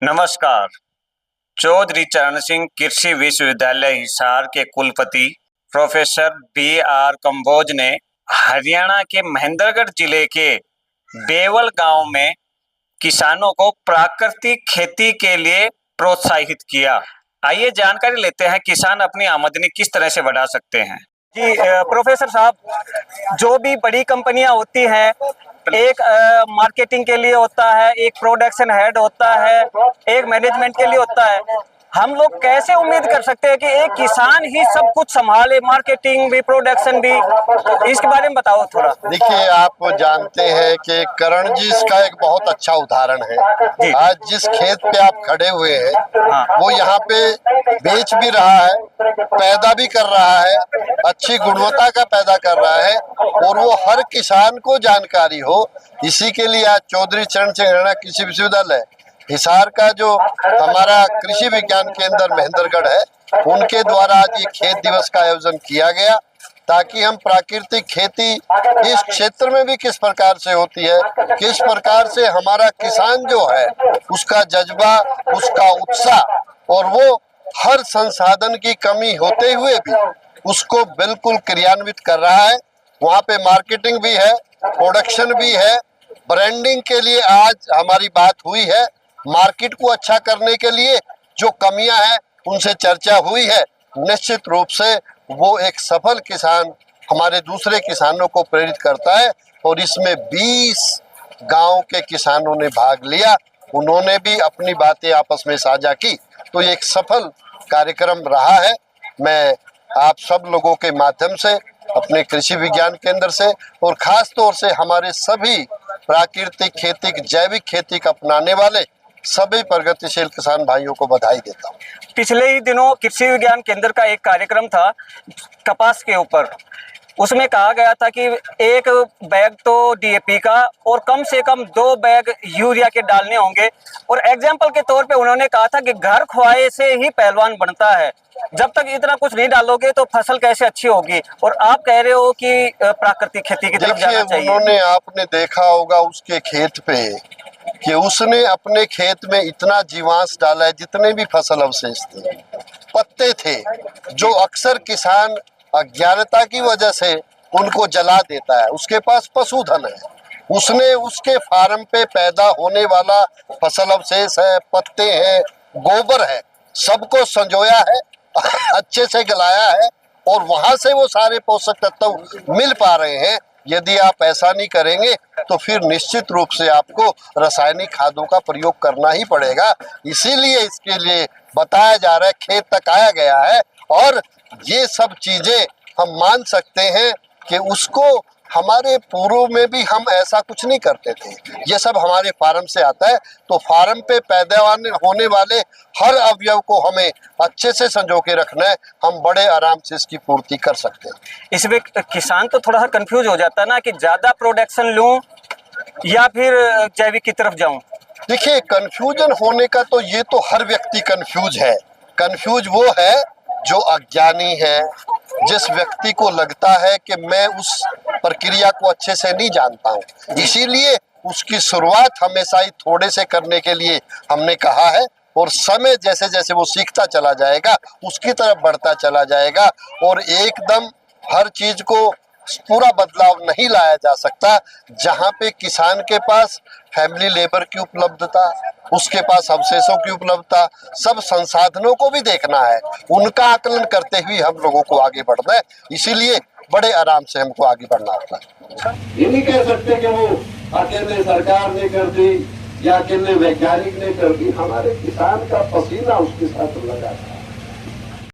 नमस्कार। चौधरी चरण सिंह कृषि विश्वविद्यालय हिसार के कुलपति प्रोफेसर B.R. कंबोज ने हरियाणा के महेंद्रगढ़ जिले के बेवल गांव में किसानों को प्राकृतिक खेती के लिए प्रोत्साहित किया। आइए जानकारी लेते हैं किसान अपनी आमदनी किस तरह से बढ़ा सकते हैं। जी प्रोफेसर साहब, जो भी बड़ी कंपनियां होती हैं, एक मार्केटिंग के लिए होता है, एक प्रोडक्शन हेड होता है, एक मैनेजमेंट के लिए होता है। हम लोग कैसे उम्मीद कर सकते हैं कि एक किसान ही सब कुछ संभाले, मार्केटिंग भी, प्रोडक्शन भी? इसके बारे में बताओ थोड़ा। देखिए, आप जानते हैं कि करण जी इसका एक बहुत अच्छा उदाहरण है। आज जिस खेत पे आप खड़े हुए हैं, वो यहाँ पे बेच भी रहा है, पैदा भी कर रहा है, अच्छी गुणवत्ता का पैदा कर रहा है, और वो हर किसान को जानकारी हो। इसी के लिए आज चौधरी चरण सिंह हरियाणा कृषि विश्वविद्यालय हिसार का जो हमारा कृषि विज्ञान केंद्र महेंद्रगढ़ है, उनके द्वारा आज ये खेत दिवस का आयोजन किया गया, ताकि हम प्राकृतिक खेती इस क्षेत्र में भी किस प्रकार से होती है, किस प्रकार से हमारा किसान जो है उसका जज्बा, उसका उत्साह, और वो हर संसाधन की कमी होते हुए भी उसको बिल्कुल क्रियान्वित कर रहा है। वहाँ पे मार्केटिंग भी है, प्रोडक्शन भी है, ब्रांडिंग के लिए आज हमारी बात हुई है, मार्केट को अच्छा करने के लिए जो कमियां हैं उनसे चर्चा हुई है। निश्चित रूप से वो एक सफल किसान हमारे दूसरे किसानों को प्रेरित करता है, और इसमें 20 गांव के किसानों ने भाग लिया, उन्होंने भी अपनी बातें आपस में साझा की, तो ये एक सफल कार्यक्रम रहा है। मैं आप सब लोगों के माध्यम से, अपने कृषि विज्ञान केंद्र से, और खास तौर से हमारे सभी प्राकृतिक खेती, जैविक खेती का अपनाने वाले सभी प्रगतिशील किसान भाइयों को बधाई देता हूँ। पिछले ही दिनों कृषि विज्ञान केंद्र का एक कार्यक्रम था कपास के ऊपर। उसमें कहा गया था कि एक बैग तो DAP का और कम से कम 2 बैग यूरिया के डालने होंगे, और एग्जाम्पल के तौर पे उन्होंने कहा था कि घर खुआए से ही पहलवान बनता है। जब तक इतना कुछ नहीं डालोगे तो फसल कैसे अच्छी होगी? और आप कह रहे हो कि प्राकृतिक खेती की तरफ जाना चाहिए। उन्होंने, आपने देखा होगा उसके खेत पे कि उसने अपने खेत में इतना जीवांश डाला है, जितने भी फसल अवशेष थे, पत्ते थे, जो अक्सर किसान अज्ञानता की वजह से उनको जला देता है। उसके पास पशुधन है, उसने उसके फार्म पे पैदा होने वाला फसल अवशेष है, पत्ते हैं, गोबर है, सबको संजोया है, अच्छे से गलाया है, और वहां से वो सारे पोषक तत्व मिल पा रहे हैं। यदि आप ऐसा नहीं करेंगे तो फिर निश्चित रूप से आपको रासायनिक खादों का प्रयोग करना ही पड़ेगा। इसीलिए इसके लिए बताया जा रहा है, खेत तक आया गया है, और ये सब चीजें हम मान सकते हैं कि उसको हमारे पूर्व में भी हम ऐसा कुछ नहीं करते थे। ये सब हमारे फार्म से आता है, तो फार्म पे पैदावार होने वाले हर अवयव को हमें अच्छे से संजो के रखना है, हम बड़े आराम से इसकी पूर्ति कर सकते हैं। इसमें किसान तो थोड़ा सा कंफ्यूज हो जाता है ना कि ज्यादा प्रोडक्शन लूं या फिर जैविक की तरफ जाऊं। देखिए, कंफ्यूजन होने का तो ये तो हर व्यक्ति कंफ्यूज है। कंफ्यूज वो है जो अज्ञानी है, जिस व्यक्ति को लगता है कि मैं उस प्रक्रिया को अच्छे से नहीं जानता हूँ। इसीलिए उसकी शुरुआत हमेशा ही थोड़े से करने के लिए हमने कहा है, और समय जैसे जैसे वो सीखता चला जाएगा उसकी तरफ बढ़ता चला जाएगा, और एकदम हर चीज को पूरा बदलाव नहीं लाया जा सकता। जहाँ पे किसान के पास फैमिली लेबर की उपलब्धता, उसके पास अवशेषों की उपलब्धता, सब संसाधनों को भी देखना है, उनका आकलन करते हुए हम लोगों को आगे बढ़ना है। इसीलिए बड़े आराम से हमको आगे बढ़ना होता है। ये नहीं कह सकते कि वो अकेले सरकार ने कर दी या अकेले वैज्ञानिक ने कर दी। हमारे किसान का पसीना उसके साथ लगा था।